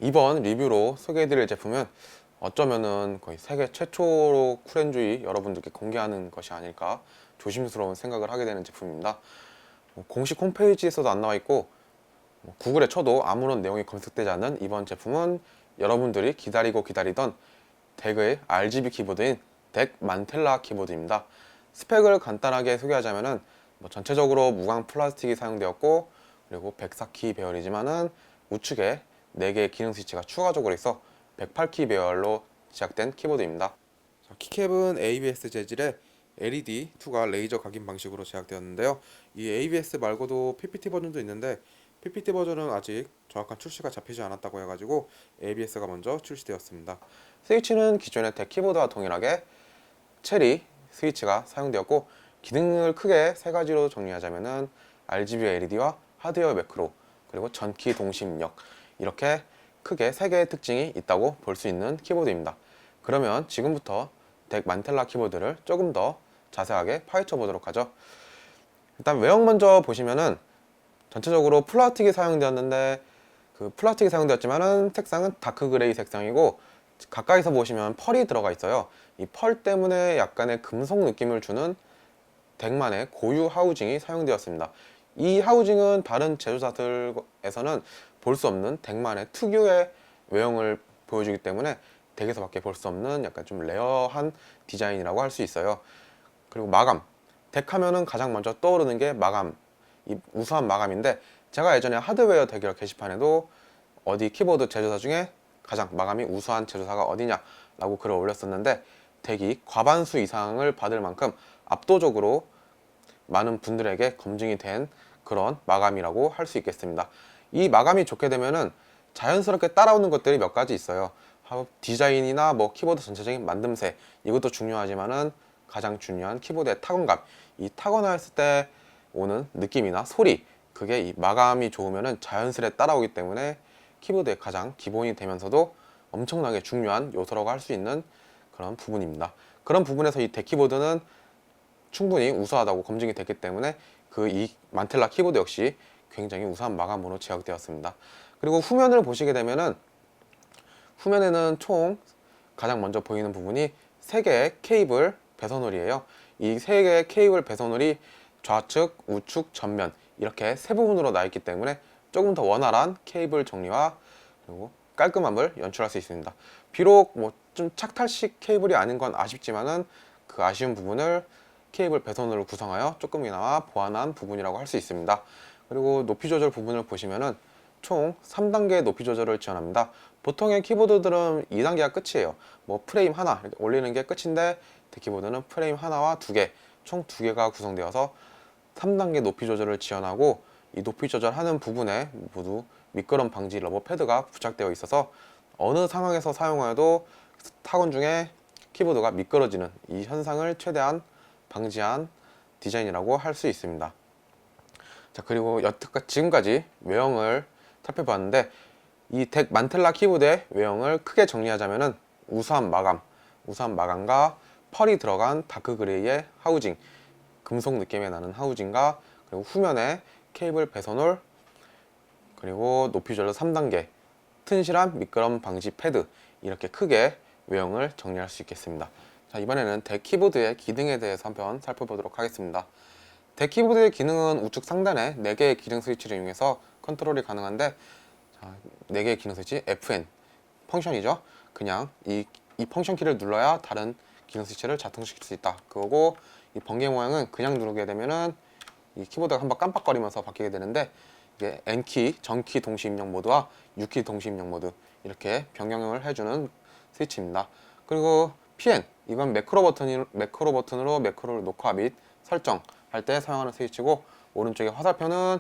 이번 리뷰로 소개해드릴 제품은 어쩌면은 거의 세계 최초로 쿨앤조이 여러분들께 공개하는 것이 아닐까 조심스러운 생각을 하게 되는 제품입니다. 공식 홈페이지에서도 안 나와 있고 구글에 쳐도 아무런 내용이 검색되지 않는 이번 제품은 여러분들이 기다리고 기다리던 덱의 RGB 키보드인 덱 만텔라 키보드입니다. 스펙을 간단하게 소개하자면은 전체적으로 무광 플라스틱이 사용되었고, 그리고 104키 배열이지만은 우측에 4개의 기능 스위치가 추가적으로 있어 108키 배열로 제작된 키보드입니다. 키캡은 ABS 재질의 LED2가 레이저 각인 방식으로 제작되었는데요. 이 ABS 말고도 PPT 버전도 있는데 PPT 버전은 아직 정확한 출시가 잡히지 않았다고 해가지고 ABS가 먼저 출시되었습니다. 스위치는 기존의 덱 키보드와 동일하게 체리 스위치가 사용되었고, 기능을 크게 3가지로 정리하자면은 RGB LED와 하드웨어 매크로, 그리고 전키 동시 입력, 이렇게 크게 3개의 특징이 있다고 볼 수 있는 키보드입니다. 그러면 지금부터 덱 만텔라 키보드를 조금 더 자세하게 파헤쳐 보도록 하죠. 일단 외형 먼저 보시면은 전체적으로 플라스틱이 사용되었는데, 그 플라스틱이 사용되었지만은 색상은 다크 그레이 색상이고, 가까이서 보시면 펄이 들어가 있어요. 이 펄 때문에 약간의 금속 느낌을 주는 덱만의 고유 하우징이 사용되었습니다. 이 하우징은 다른 제조사들에서는 볼 수 없는 덱만의 특유의 외형을 보여주기 때문에 덱에서밖에 볼 수 없는 약간 좀 레어한 디자인이라고 할 수 있어요. 그리고 마감, 덱 하면은 가장 먼저 떠오르는 게 마감, 이 우수한 마감인데, 제가 예전에 하드웨어 대결 게시판에도 어디 키보드 제조사 중에 가장 마감이 우수한 제조사가 어디냐 라고 글을 올렸었는데, 덱이 과반수 이상을 받을 만큼 압도적으로 많은 분들에게 검증이 된 그런 마감이라고 할 수 있겠습니다. 이 마감이 좋게 되면은 자연스럽게 따라오는 것들이 몇 가지 있어요. 디자인이나 키보드 전체적인 만듦새, 이것도 중요하지만은 가장 중요한 키보드의 타건감, 이 타건했을 때 오는 느낌이나 소리, 그게 이 마감이 좋으면은 자연스레 따라오기 때문에 키보드의 가장 기본이 되면서도 엄청나게 중요한 요소라고 할 수 있는 그런 부분입니다. 그런 부분에서 이 덱 키보드는 충분히 우수하다고 검증이 됐기 때문에 이 만텔라 키보드 역시 굉장히 우수한 마감으로 제작되었습니다. 그리고 후면을 보시게 되면은, 후면에는 총 가장 먼저 보이는 부분이 3개의 케이블 배선홀이에요. 이 3개의 케이블 배선홀이 좌측, 우측, 전면 이렇게 3부분으로 나 있기 때문에 조금 더 원활한 케이블 정리와 그리고 깔끔함을 연출할 수 있습니다. 비록 좀 착탈식 케이블이 아닌 건 아쉽지만은 그 아쉬운 부분을 케이블 배선으로 구성하여 조금이나마 보완한 부분이라고 할 수 있습니다. 그리고 높이 조절 부분을 보시면은 총 3단계 높이 조절을 지원합니다. 보통의 키보드들은 2단계가 끝이에요. 프레임 하나 이렇게 올리는 게 끝인데, 덱 키보드는 프레임 하나와 2개, 총 2개가 구성되어서 3단계 높이 조절을 지원하고, 이 높이 조절하는 부분에 모두 미끄럼 방지 러버 패드가 부착되어 있어서 어느 상황에서 사용하여도 타건 중에 키보드가 미끄러지는 이 현상을 최대한 방지한 디자인이라고 할 수 있습니다. 자, 그리고 여태까지 지금까지 외형을 살펴봤는데, 이 덱 만텔라 키보드의 외형을 크게 정리하자면은 우수한 마감과 펄이 들어간 다크 그레이의 하우징, 금속 느낌이 나는 하우징과, 그리고 후면에 케이블 배선홀, 그리고 높이 조절 3단계, 튼실한 미끄럼 방지 패드, 이렇게 크게 외형을 정리할 수 있겠습니다. 자, 이번에는 덱 키보드의 기능에 대해서 한번 살펴보도록 하겠습니다. 덱키보드의 기능은 우측 상단에 4개의 기능 스위치를 이용해서 컨트롤이 가능한데, 자, 4개의 기능 스위치, FN 펑션이죠. 그냥 이 펑션 키를 눌러야 다른 기능 스위치를 작동시킬 수 있다, 그거고, 이 번개 모양은 그냥 누르게 되면은 이 키보드가 한번 깜빡거리면서 바뀌게 되는데, 이게 N키 전키 동시 입력 모드와 U키 동시 입력 모드 이렇게 변경을 해주는 스위치입니다. 그리고 PN, 이건 매크로 버튼으로 매크로를 녹화 및 설정할 때 사용하는 스위치고, 오른쪽에 화살표는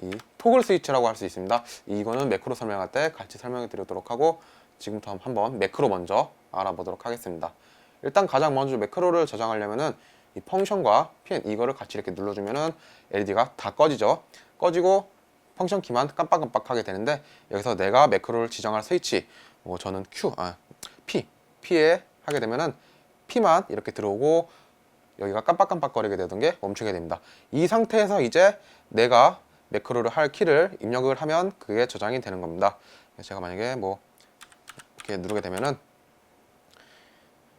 이 토글 스위치라고 할 수 있습니다. 이거는 매크로 설명할 때 같이 설명해 드리도록 하고, 지금부터 한번 매크로 먼저 알아보도록 하겠습니다. 일단 가장 먼저 매크로를 저장하려면은 이 펑션과 PN 이거를 같이 이렇게 눌러주면은 LED가 다 꺼지죠. 꺼지고 펑션 키만 깜빡깜빡하게 되는데, 여기서 내가 매크로를 지정할 스위치, 저는 P에 하게 되면은 P만 이렇게 들어오고 여기가 깜빡깜빡거리게 되던 게 멈추게 됩니다. 이 상태에서 이제 내가 매크로를 할 키를 입력을 하면 그게 저장이 되는 겁니다. 제가 만약에 이렇게 누르게 되면은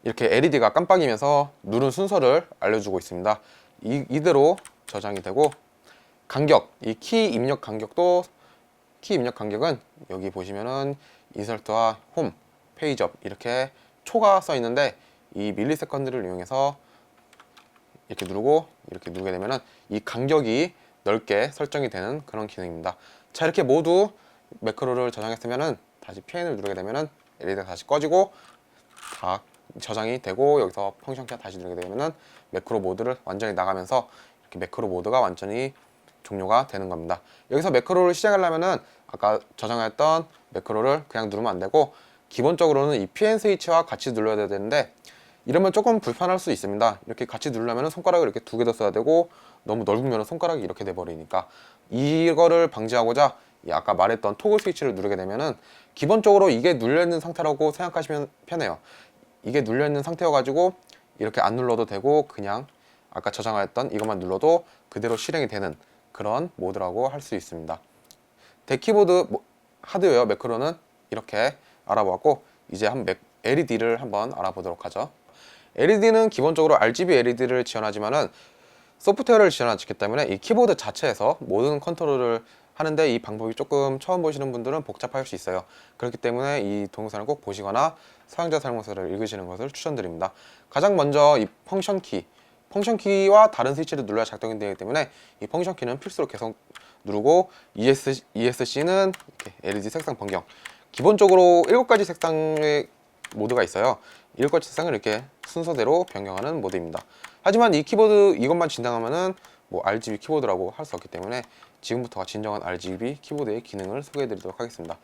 이렇게 LED가 깜빡이면서 누른 순서를 알려주고 있습니다. 이대로 저장이 되고, 간격, 이 키 입력 간격은 여기 보시면은 인설트와 홈, 페이지업 이렇게 초가 써 있는데, 이 밀리세컨드를 이용해서 이렇게 누르고 이렇게 누르게 되면은 이 간격이 넓게 설정이 되는 그런 기능입니다. 자, 이렇게 모두 매크로를 저장했으면은 다시 PN을 누르게 되면은 LED가 다시 꺼지고 다 저장이 되고, 여기서 펑션키가 다시 누르게 되면은 매크로 모드를 완전히 나가면서 이렇게 매크로 모드가 완전히 종료가 되는 겁니다. 여기서 매크로를 시작하려면은 아까 저장했던 매크로를 그냥 누르면 안 되고, 기본적으로는 이 PN 스위치와 같이 눌러야 되는데, 이러면 조금 불편할 수 있습니다. 이렇게 같이 누르려면 손가락을 이렇게 2개 더 써야 되고, 너무 넓으면 손가락이 이렇게 돼버리니까, 이거를 방지하고자 아까 말했던 토글 스위치를 누르게 되면은 기본적으로 이게 눌려있는 상태라고 생각하시면 편해요. 이게 눌려있는 상태여가지고 이렇게 안 눌러도 되고, 그냥 아까 저장했던 이것만 눌러도 그대로 실행이 되는 그런 모드라고 할 수 있습니다. 덱키보드 하드웨어 매크로는 이렇게 알아보았고, 이제 LED를 한번 알아보도록 하죠. LED는 기본적으로 RGB LED를 지원하지만은 소프트웨어를 지원하지 않기 때문에 이 키보드 자체에서 모든 컨트롤을 하는데, 이 방법이 조금 처음 보시는 분들은 복잡할 수 있어요. 그렇기 때문에 이 동영상을 꼭 보시거나 사용자 설명서를 읽으시는 것을 추천드립니다. 가장 먼저 이 펑션키와 다른 스위치를 눌러야 작동이 되기 때문에 이 펑션키는 필수로 계속 누르고, ESC는 이렇게 LED 색상 변경, 기본적으로 7가지 색상의 모드가 있어요. 7가지 색상을 이렇게 순서대로 변경하는 모드입니다. 하지만 이 키보드 이것만 진단하면은 RGB 키보드라고 할 수 없기 때문에 지금부터가 진정한 RGB 키보드의 기능을 소개해 드리도록 하겠습니다.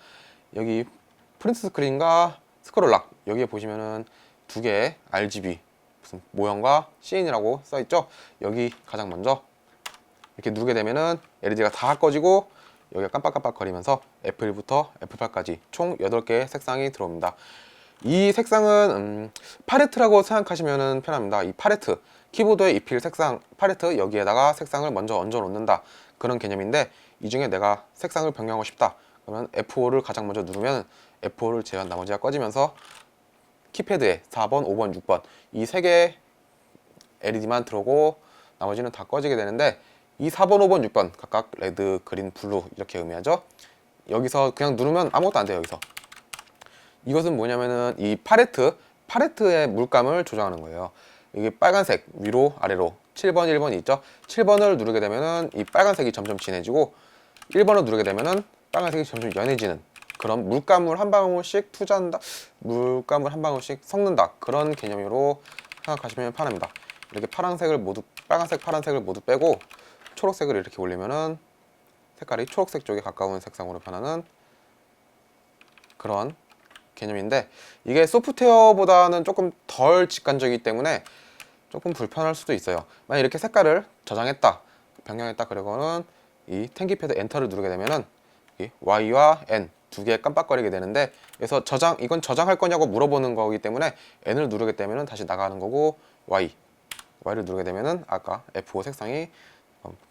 여기 프린트 스크린과 스크롤락, 여기에 보시면은 2개의 RGB 무슨 모형과 CN이라고 써 있죠. 여기 가장 먼저 이렇게 누르게 되면은 LED가 다 꺼지고, 여기가 깜빡깜빡 거리면서 F1부터 F8까지 총 8개의 색상이 들어옵니다. 이 색상은 팔레트라고 생각하시면 편합니다. 이 팔레트, 키보드에 입힐 색상 팔레트, 여기에다가 색상을 먼저 얹어 놓는다, 그런 개념인데, 이 중에 내가 색상을 변경하고 싶다 그러면 F5를 가장 먼저 누르면 F5를 제한 나머지가 꺼지면서 키패드에 4번, 5번, 6번 이 3개의 LED만 들어오고 나머지는 다 꺼지게 되는데, 이 4번, 5번, 6번 각각 레드, 그린, 블루 이렇게 의미하죠. 여기서 그냥 누르면 아무것도 안 돼요. 여기서 이것은 뭐냐면은 이 팔레트의 물감을 조정하는 거예요. 이게 빨간색 위로 아래로 7번, 1번이 있죠. 7번을 누르게 되면은 이 빨간색이 점점 진해지고, 1번을 누르게 되면은 빨간색이 점점 연해지는 그런 물감을 한 방울씩 투자한다, 물감을 한 방울씩 섞는다, 그런 개념으로 생각하시면 편합니다. 이렇게 빨간색, 파란색을 모두 빼고 초록색을 이렇게 올리면은 색깔이 초록색 쪽에 가까운 색상으로 변하는 그런 개념인데, 이게 소프트웨어보다는 조금 덜 직관적이기 때문에 조금 불편할 수도 있어요. 만약 이렇게 색깔을 저장했다, 변경했다 그러고는 이 탱기패드 엔터를 누르게 되면은 이 Y와 N 2개 깜빡거리게 되는데, 그래서 이건 저장할 거냐고 물어보는 거기 때문에 N을 누르게 되면은 다시 나가는 거고, Y를 누르게 되면은 아까 F5 색상이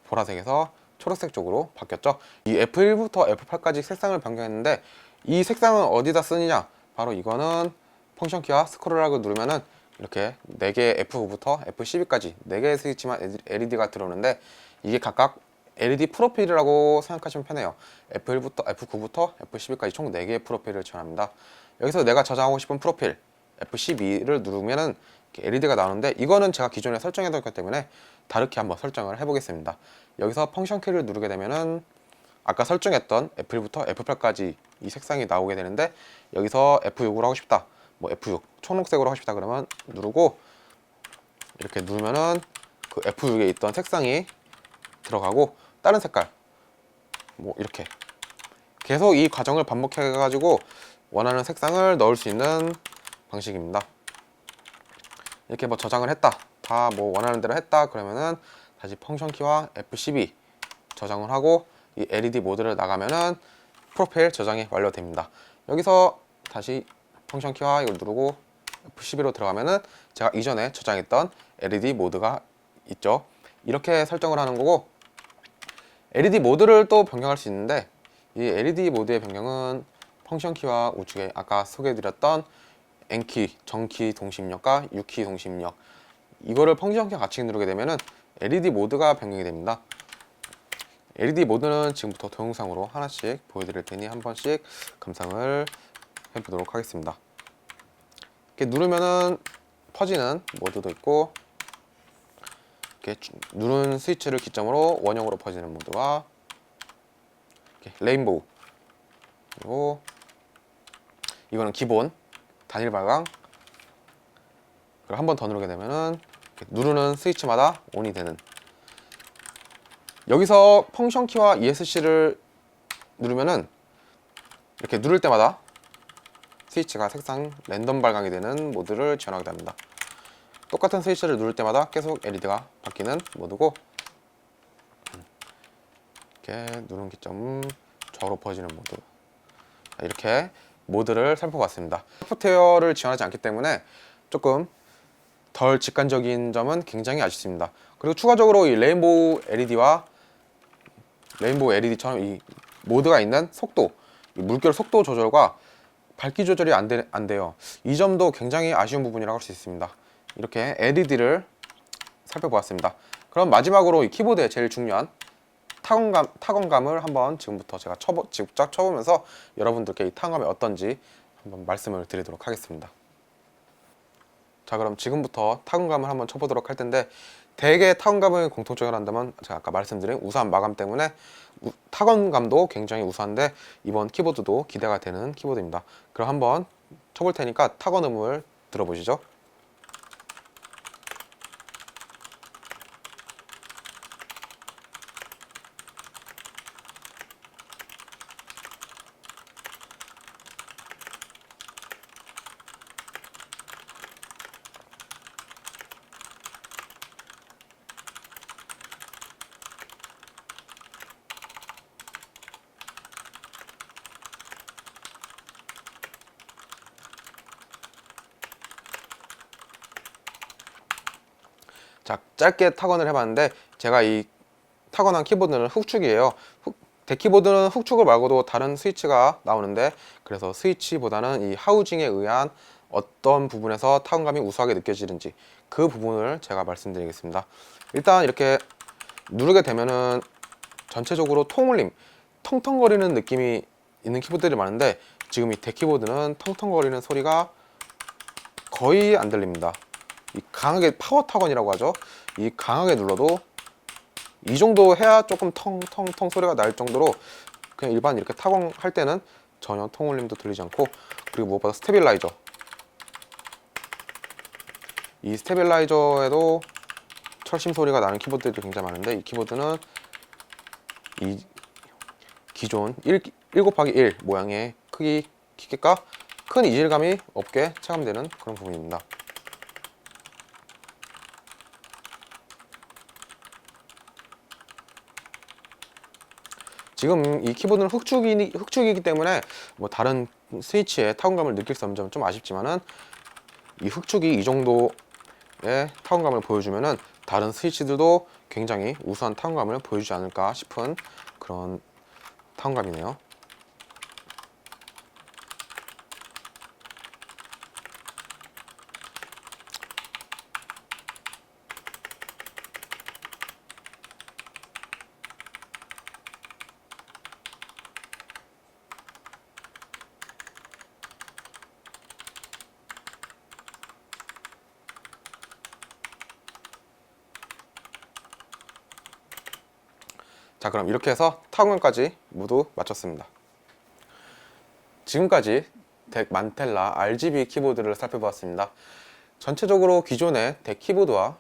보라색에서 초록색 쪽으로 바뀌었죠. 이 F1부터 F8까지 색상을 변경했는데, 이 색상은 어디다 쓰느냐, 바로 이거는 펑션키와 스크롤락을 누르면은 이렇게 4개 F9부터 F12까지 4개의 스위치만 LED가 들어오는데 이게 각각 LED 프로필이라고 생각하시면 편해요. F1부터 F9부터 F12까지 총 4개의 프로필을 지원합니다. 여기서 내가 저장하고 싶은 프로필 F12를 누르면은 LED가 나오는데 이거는 제가 기존에 설정해뒀기 때문에 다르게 한번 설정을 해보겠습니다. 여기서 펑션 키를 누르게 되면은 아까 설정했던 F1부터 F8까지 이 색상이 나오게 되는데 여기서 F6으로 하고 싶다, 뭐 F6 초록색으로 하고 싶다 그러면 누르고 이렇게 누르면은 그 F6에 있던 색상이 들어가고 다른 색깔 뭐 이렇게 계속 이 과정을 반복해 가지고 원하는 색상을 넣을 수 있는 방식입니다. 이렇게 뭐 저장을 했다, 다 뭐 원하는 대로 했다 그러면은 다시 펑션 키와 F12 저장을 하고 이 LED 모드를 나가면은 프로필 저장이 완료됩니다. 여기서 다시 펑션 키와 이걸 누르고 F12로 들어가면은 제가 이전에 저장했던 LED 모드가 있죠. 이렇게 설정을 하는 거고, LED 모드를 또 변경할 수 있는데 이 LED 모드의 변경은 펑션 키와 우측에 아까 소개해드렸던 N키, 정키 동시입력과 U키 동시입력, 이거를 펑션 키와 같이 누르게 되면은 LED 모드가 변경이 됩니다. LED 모드는 지금부터 동영상으로 하나씩 보여드릴 테니 한 번씩 감상을 해보도록 하겠습니다. 이렇게 누르면은 퍼지는 모드도 있고, 이렇게 누른 스위치를 기점으로 원형으로 퍼지는 모드와 이렇게 레인보우, 그리고 이거는 기본 단일 발광, 그리고 한 번 더 누르게 되면은 누르는 스위치마다 온이 되는, 여기서 펑션 키와 ESC를 누르면은 이렇게 누를 때마다 스위치가 색상 랜덤 발광이 되는 모드를 지원하게 됩니다. 똑같은 스위치를 누를 때마다 계속 LED가 바뀌는 모드고, 이렇게 누른 기점 좌우로 퍼지는 모드, 이렇게 모드를 살펴봤습니다. 소프트웨어를 지원하지 않기 때문에 조금 덜 직관적인 점은 굉장히 아쉽습니다. 그리고 추가적으로 이 레인보우 LED처럼 이 모드가 있는 속도, 이 물결 속도 조절과 밝기 조절이 안 돼요. 이 점도 굉장히 아쉬운 부분이라고 할 수 있습니다. 이렇게 LED를 살펴보았습니다. 그럼 마지막으로 이 키보드의 제일 중요한 타건감을 한번 지금부터 제가 직접 쳐보면서 여러분들께 이 타건감이 어떤지 한번 말씀을 드리도록 하겠습니다. 자, 그럼 지금부터 타건감을 한번 쳐보도록 할 텐데, 대개 타건감의 공통점을 한다면 제가 아까 말씀드린 우수한 마감 때문에 타건감도 굉장히 우수한데 이번 키보드도 기대가 되는 키보드입니다. 그럼 한번 쳐볼 테니까 타건 음을 들어보시죠. 자, 짧게 타건을 해봤는데 제가 이 타건한 키보드는 훅축이에요. 데키보드는 훅축을 말고도 다른 스위치가 나오는데, 그래서 스위치보다는 이 하우징에 의한 어떤 부분에서 타건감이 우수하게 느껴지는지 그 부분을 제가 말씀드리겠습니다. 일단 이렇게 누르게 되면은 전체적으로 통울림, 텅텅거리는 느낌이 있는 키보드들이 많은데 지금 이 데키보드는 텅텅거리는 소리가 거의 안 들립니다. 이 강하게 파워 타건이라고 하죠. 이 강하게 눌러도 이 정도 해야 조금 텅텅텅 소리가 날 정도로 그냥 일반 이렇게 타건 할 때는 전혀 통울림도 들리지 않고, 그리고 무엇보다 스테빌라이저, 이 스테빌라이저에도 철심 소리가 나는 키보드들이 굉장히 많은데 이 키보드는 이 기존 1 곱하기 1 모양의 크기가 큰 이질감이 없게 체감되는 그런 부분입니다. 지금 이 키보드는 흑축이기 때문에 뭐 다른 스위치의 타건감을 느낄 수 없는 점은 좀 아쉽지만은, 이 흑축이 이 정도의 타건감을 보여주면은 다른 스위치들도 굉장히 우수한 타건감을 보여주지 않을까 싶은 그런 타건감이네요. 자, 그럼 이렇게 해서 타공까지 모두 마쳤습니다. 지금까지 덱 만텔라 RGB 키보드를 살펴보았습니다. 전체적으로 기존의 덱 키보드와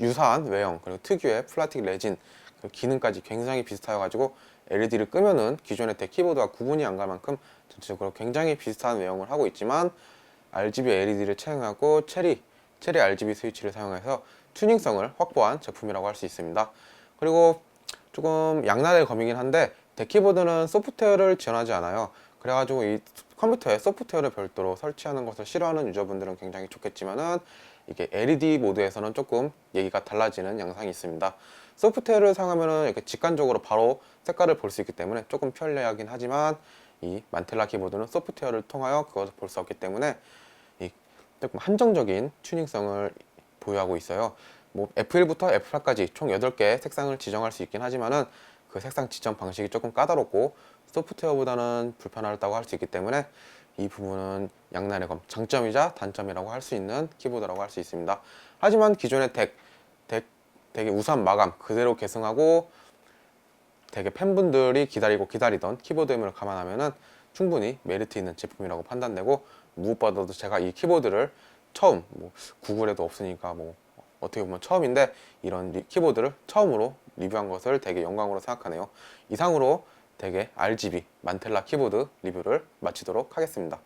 유사한 외형, 그리고 특유의 플라스틱 레진 그 기능까지 굉장히 비슷하여 가지고 LED를 끄면은 기존의 덱 키보드와 구분이 안 갈 만큼 전체적으로 굉장히 비슷한 외형을 하고 있지만 RGB LED를 채용하고 체리 RGB 스위치를 사용해서 튜닝성을 확보한 제품이라고 할 수 있습니다. 그리고 조금 양날의 검이긴 한데 덱 키보드는 소프트웨어를 지원하지 않아요. 그래가지고 이 컴퓨터에 소프트웨어를 별도로 설치하는 것을 싫어하는 유저분들은 굉장히 좋겠지만은 이게 LED 모드에서는 조금 얘기가 달라지는 양상이 있습니다. 소프트웨어를 사용하면은 이렇게 직관적으로 바로 색깔을 볼 수 있기 때문에 조금 편리하긴 하지만 이 만텔라 키보드는 소프트웨어를 통하여 그것을 볼 수 없기 때문에 이 조금 한정적인 튜닝성을 보유하고 있어요. 뭐 F1부터 F8까지 총 8개의 색상을 지정할 수 있긴 하지만은 그 색상 지정 방식이 조금 까다롭고 소프트웨어보다는 불편하다고 할 수 있기 때문에 이 부분은 양날의 검, 장점이자 단점이라고 할 수 있는 키보드라고 할 수 있습니다. 하지만 기존의 덱의 우수한 마감 그대로 계승하고 덱의 팬분들이 기다리던 키보드임을 감안하면은 충분히 메리트 있는 제품이라고 판단되고, 무엇보다도 제가 이 키보드를 처음, 구글에도 없으니까 어떻게 보면 처음인데 이런 키보드를 처음으로 리뷰한 것을 되게 영광으로 생각하네요. 이상으로 덱의 RGB 만텔라 키보드 리뷰를 마치도록 하겠습니다.